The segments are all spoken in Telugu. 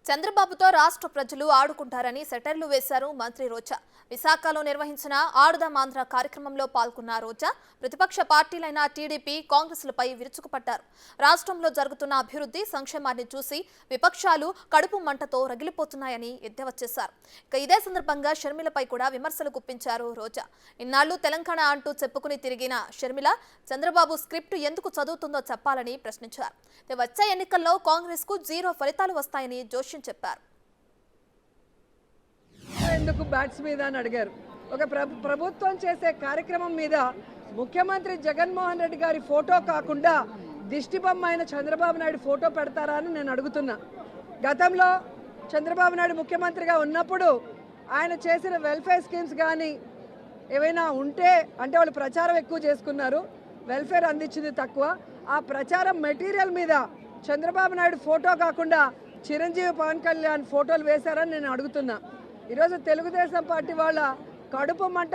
చంద్రబాబుతో రాష్ట్ర ప్రజలు ఆడుకుంటారని సెటర్లు వేశారు మంత్రి రోజా. విశాఖలో నిర్వహించిన ఆడుదాం ఆంధ్ర కార్యక్రమంలో పాల్గొన్న రోజా ప్రతిపక్ష పార్టీలైన టీడీపీ, కాంగ్రెస్లపై విరుచుకుపడ్డారు. రాష్ట్రంలో జరుగుతున్న అభివృద్ధి, సంక్షేమాన్ని చూసి విపక్షాలు కడుపు మంటతో రగిలిపోతున్నాయని ఎద్దేవా చేశారు. ఇదే సందర్భంగా షర్మిలపై కూడా విమర్శలు గుప్పించారు రోజా. ఇన్నాళ్లు తెలంగాణ అంటూ చెప్పుకుని తిరిగిన షర్మిల చంద్రబాబు స్క్రిప్ట్ ఎందుకు చదువుతుందో చెప్పాలని ప్రశ్నించారు. వచ్చే ఎన్నికల్లో కాంగ్రెస్ కు 0 ఫలితాలు వస్తాయని జోషి చెప్పారు. ఎందుకు బ్యాట్స్ మీద అని అడిగారు. ఒక ప్రభుత్వం చేసే కార్యక్రమం మీద ముఖ్యమంత్రి జగన్మోహన్ రెడ్డి గారి ఫోటో కాకుండా దిష్టి బొమ్మ అయిన చంద్రబాబు నాయుడు ఫోటో పెడతారా అని నేను అడుగుతున్నా. గతంలో చంద్రబాబు నాయుడు ముఖ్యమంత్రిగా ఉన్నప్పుడు ఆయన చేసిన వెల్ఫేర్ స్కీమ్స్ కానీ ఏవైనా ఉంటే అంటే వాళ్ళు ప్రచారం ఎక్కువ చేసుకున్నారు, వెల్ఫేర్ అందించింది తక్కువ. ఆ ప్రచారం మెటీరియల్ మీద చంద్రబాబు నాయుడు ఫోటో కాకుండా చిరంజీవి, పవన్ కళ్యాణ్ ఫోటోలు వేశారని నేను అడుగుతున్నా. ఈరోజు తెలుగుదేశం పార్టీ వాళ్ళ కడుపు మంట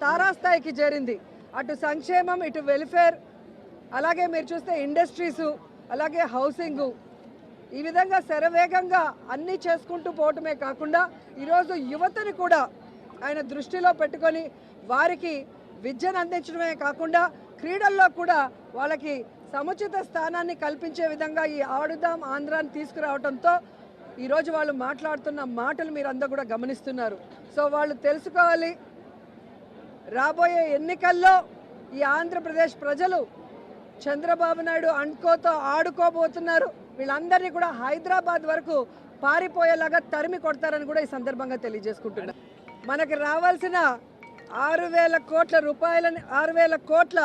తారాస్థాయికి చేరింది. అటు సంక్షేమం, ఇటు వెల్ఫేర్, అలాగే మీరు చూస్తే ఇండస్ట్రీసు, అలాగే హౌసింగు, ఈ విధంగా శరవేగంగా అన్నీ చేసుకుంటూ పోవటమే కాకుండా ఈరోజు యువతని కూడా ఆయన దృష్టిలో పెట్టుకొని వారికి విద్యను అందించడమే కాకుండా క్రీడల్లో కూడా వాళ్ళకి సముచిత స్థానాన్ని కల్పించే విధంగా ఈ ఆడుదాం ఆంధ్రాని తీసుకురావడంతో ఈరోజు వాళ్ళు మాట్లాడుతున్న మాటలు మీరు అందరూ కూడా గమనిస్తున్నారు. సో వాళ్ళు తెలుసుకోవాలి, రాబోయే ఎన్నికల్లో ఈ ఆంధ్రప్రదేశ్ ప్రజలు చంద్రబాబు నాయుడు అండ్కోతో ఆడుకోబోతున్నారు. వీళ్ళందరినీ కూడా హైదరాబాద్ వరకు పారిపోయేలాగా తరిమి కొడతారని కూడా ఈ సందర్భంగా తెలియజేసుకుంటున్నారు. మనకి రావాల్సిన 6,000 కోట్ల రూపాయలని 6,000 కోట్ల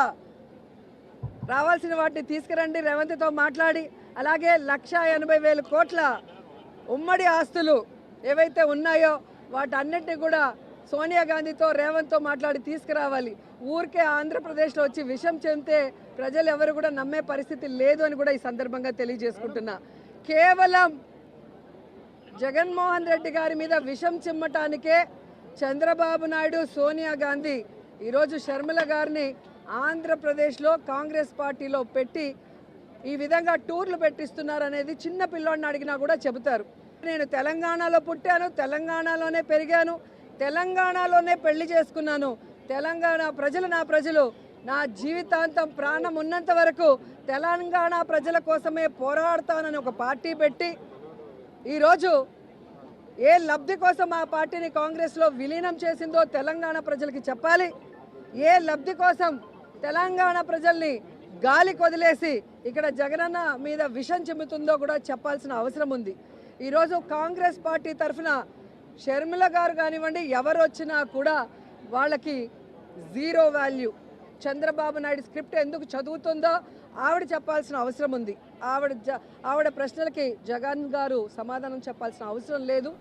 రావాల్సిన వాటిని తీసుకురండి రేవంత్తో మాట్లాడి, అలాగే 1,80,000 కోట్ల ఉమ్మడి ఆస్తులు ఏవైతే ఉన్నాయో వాటన్నిటిని కూడా సోనియా గాంధీతో, రేవంత్తో మాట్లాడి తీసుకురావాలి. ఊరికే ఆంధ్రప్రదేశ్లో వచ్చి విషం చెందితే ప్రజలు ఎవరు కూడా నమ్మే పరిస్థితి లేదు అని కూడా ఈ సందర్భంగా తెలియజేసుకుంటున్నా. కేవలం జగన్మోహన్ రెడ్డి గారి మీద విషం చిమ్మటానికే చంద్రబాబు నాయుడు, సోనియా గాంధీ ఈరోజు షర్మిల గారిని ఆంధ్రప్రదేశ్లో కాంగ్రెస్ పార్టీలో పెట్టి ఈ విధంగా టూర్లు పెట్టిస్తున్నారు అనేది చిన్న పిల్లోడిని అడిగినా కూడా చెబుతారు. నేను తెలంగాణలో పుట్టాను, తెలంగాణలోనే పెరిగాను, తెలంగాణలోనే పెళ్లి చేసుకున్నాను, తెలంగాణ ప్రజలు నా ప్రజలు, నా జీవితాంతం ప్రాణం ఉన్నంత వరకు తెలంగాణ ప్రజల కోసమే పోరాడతానని ఒక పార్టీ పెట్టి ఈరోజు ఏ లబ్ధి కోసం ఆ పార్టీని కాంగ్రెస్లో విలీనం చేసిందో తెలంగాణ ప్రజలకి చెప్పాలి. ఏ లబ్ధి కోసం తెలంగాణ ప్రజల్ని గాలి కొదిలేసి ఇక్కడ జగనన్న మీద విషం చెమ్ముతుందో కూడా చెప్పాల్సిన అవసరం ఉంది. ఈరోజు కాంగ్రెస్ పార్టీ తరఫున షర్మిల గారు కానివ్వండి, ఎవరు వచ్చినా కూడా వాళ్ళకి 0 వాల్యూ. చంద్రబాబు నాయుడు స్క్రిప్ట్ ఎందుకు చదువుతుందో ఆవిడ చెప్పాల్సిన అవసరం ఉంది. ఆవిడ ప్రశ్నలకి జగన్ గారు సమాధానం చెప్పాల్సిన అవసరం లేదు.